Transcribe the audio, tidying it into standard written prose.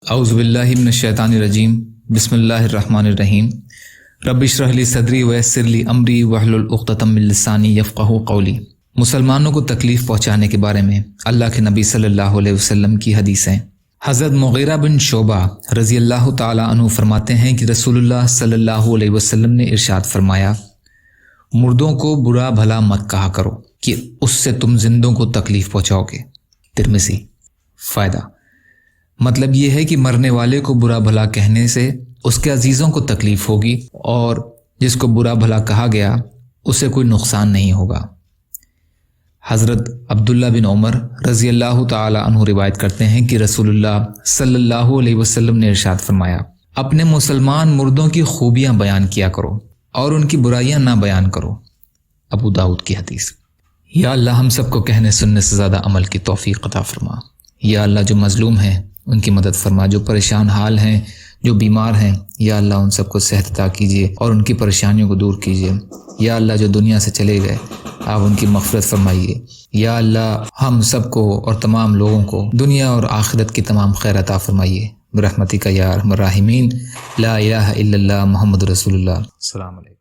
اعوذ باللہ من الشیطان الرجیم بسم اللہ الرحمن الرحیم رب اشرح لی صدری ویسر لی امری واحلل عقدۃ من لسانی یفقہوا قولی۔ مسلمانوں کو تکلیف پہنچانے کے بارے میں اللہ کے نبی صلی اللہ علیہ وسلم کی حدیثیں۔ حضرت مغیرہ بن شعبہ رضی اللہ تعالی عنہ فرماتے ہیں کہ رسول اللہ صلی اللہ علیہ وسلم نے ارشاد فرمایا، مردوں کو برا بھلا مت کہا کرو کہ اس سے تم زندوں کو تکلیف پہنچاؤ گے۔ ترمذی۔ فائدہ مطلب یہ ہے کہ مرنے والے کو برا بھلا کہنے سے اس کے عزیزوں کو تکلیف ہوگی، اور جس کو برا بھلا کہا گیا اسے کوئی نقصان نہیں ہوگا۔ حضرت عبداللہ بن عمر رضی اللہ تعالی عنہ روایت کرتے ہیں کہ رسول اللہ صلی اللہ علیہ وسلم نے ارشاد فرمایا، اپنے مسلمان مردوں کی خوبیاں بیان کیا کرو اور ان کی برائیاں نہ بیان کرو۔ ابو داؤد کی حدیث۔ یا اللہ ہم سب کو کہنے سننے سے زیادہ عمل کی توفیق عطا فرما۔ یا اللہ جو مظلوم ہیں ان کی مدد فرما، جو پریشان حال ہیں، جو بیمار ہیں، یا اللہ ان سب کو صحت عطا کیجیے اور ان کی پریشانیوں کو دور کیجیے۔ یا اللہ جو دنیا سے چلے گئے آپ ان کی مغفرت فرمائیے۔ یا اللہ ہم سب کو اور تمام لوگوں کو دنیا اور آخرت کی تمام خیر عطا فرمائیے برحمتک یا ارحم الراحمین۔ لا الہ الا اللہ محمد رسول اللہ۔ السلام علیکم۔